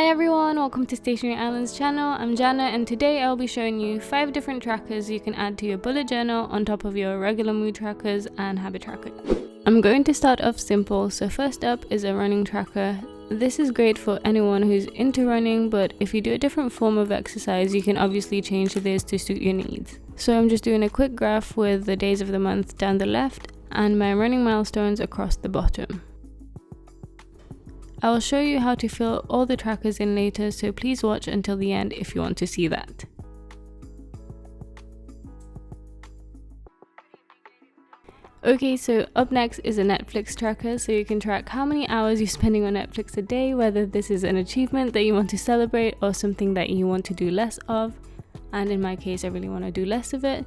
Hi everyone, welcome to Stationery Island's channel. I'm Jana and today I'll be showing you 5 different trackers you can add to your bullet journal on top of your regular mood trackers and habit trackers. I'm going to start off simple, so first up is a running tracker. This is great for anyone who's into running, but if you do a different form of exercise, you can obviously change this to suit your needs. So I'm just doing a quick graph with the days of the month down the left and my running milestones across the bottom. I will show you how to fill all the trackers in later, so please watch until the end if you want to see that. Okay, so up next is a Netflix tracker, so you can track how many hours you're spending on Netflix a day, whether this is an achievement that you want to celebrate or something that you want to do less of. And in my case, I really want to do less of it.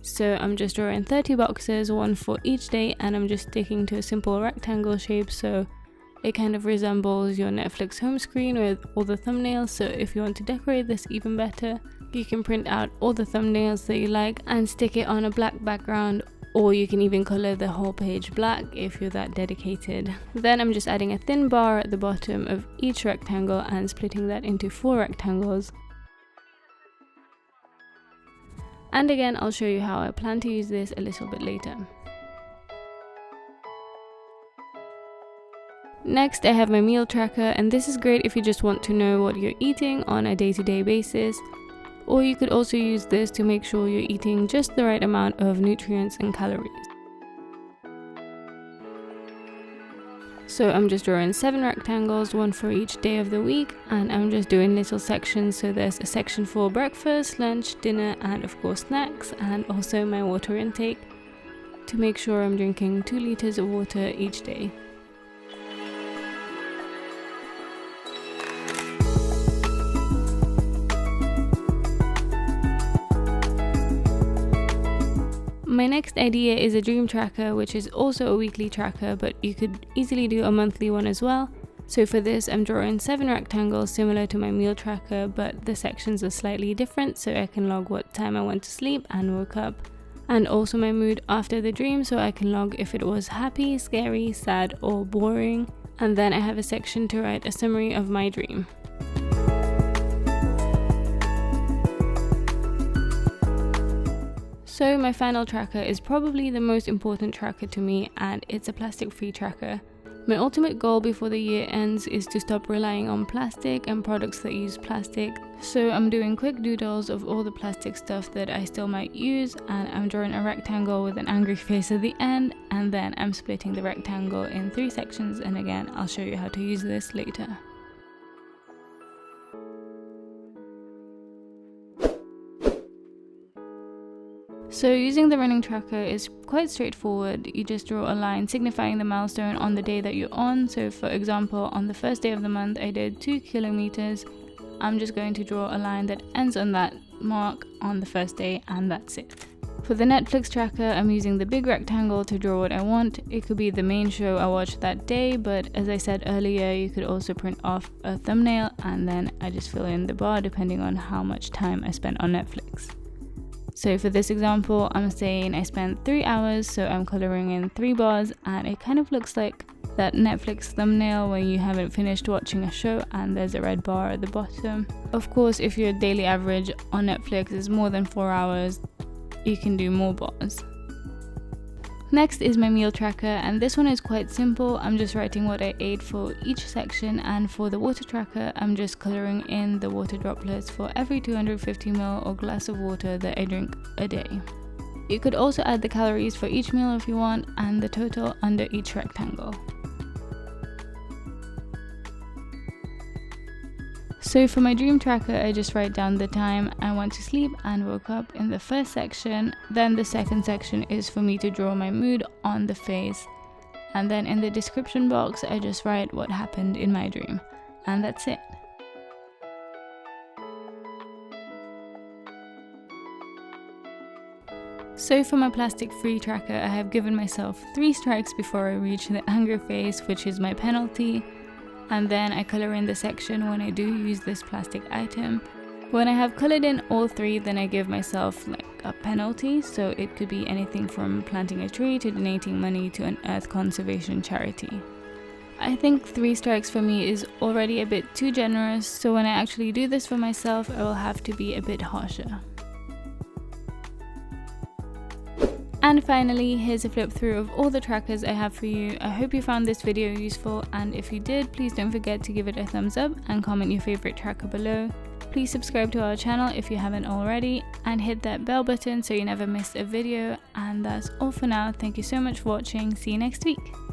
So I'm just drawing 30 boxes, one for each day, and I'm just sticking to a simple rectangle shape, so it kind of resembles your Netflix home screen with all the thumbnails. So if you want to decorate this even better, you can print out all the thumbnails that you like and stick it on a black background, or you can even color the whole page black if you're that dedicated. Then I'm just adding a thin bar at the bottom of each rectangle and splitting that into 4 rectangles. And again, I'll show you how I plan to use this a little bit later. Next, I have my meal tracker, and this is great if you just want to know what you're eating on a day-to-day basis, or you could also use this to make sure you're eating just the right amount of nutrients and calories. So I'm just drawing 7 rectangles, one for each day of the week, and I'm just doing little sections. So there's a section for breakfast, lunch, dinner, and of course snacks, and also my water intake to make sure I'm drinking 2 liters of water each day. My next idea is a dream tracker, which is also a weekly tracker, but you could easily do a monthly one as well. So for this, I'm drawing 7 rectangles similar to my meal tracker, but the sections are slightly different, so I can log what time I went to sleep and woke up, and also my mood after the dream, so I can log if it was happy, scary, sad, or boring. And then I have a section to write a summary of my dream. So my final tracker is probably the most important tracker to me, and it's a plastic-free tracker. My ultimate goal before the year ends is to stop relying on plastic and products that use plastic. So I'm doing quick doodles of all the plastic stuff that I still might use, and I'm drawing a rectangle with an angry face at the end, and then I'm splitting the rectangle in 3 sections, and again, I'll show you how to use this later. So using the running tracker is quite straightforward. You just draw a line signifying the milestone on the day that you're on. So for example, on the first day of the month, I did 2 kilometers. I'm just going to draw a line that ends on that mark on the first day, and that's it. For the Netflix tracker, I'm using the big rectangle to draw what I want. It could be the main show I watched that day, but as I said earlier, you could also print off a thumbnail, and then I just fill in the bar depending on how much time I spent on Netflix. So for this example, I'm saying I spent 3 hours, so I'm coloring in 3 bars, and it kind of looks like that Netflix thumbnail when you haven't finished watching a show and there's a red bar at the bottom. Of course, if your daily average on Netflix is more than 4 hours, you can do more bars. Next is my meal tracker, and this one is quite simple. I'm just writing what I ate for each section, and for the water tracker, I'm just coloring in the water droplets for every 250 ml or glass of water that I drink a day. You could also add the calories for each meal if you want, and the total under each rectangle. So for my dream tracker, I just write down the time I went to sleep and woke up in the first section. Then the second section is for me to draw my mood on the face. And then in the description box, I just write what happened in my dream. And that's it. So for my plastic-free tracker, I have given myself 3 strikes before I reach the angry face, which is my penalty. And then I color in the section when I do use this plastic item. When I have colored in all 3, then I give myself like a penalty, so it could be anything from planting a tree to donating money to an earth conservation charity. I think 3 strikes for me is already a bit too generous, so when I actually do this for myself, I will have to be a bit harsher. And finally, here's a flip through of all the trackers I have for you. I hope you found this video useful, and if you did, please don't forget to give it a thumbs up and comment your favorite tracker below. Please subscribe to our channel if you haven't already, and hit that bell button so you never miss a video. And that's all for now. Thank you so much for watching. See you next week.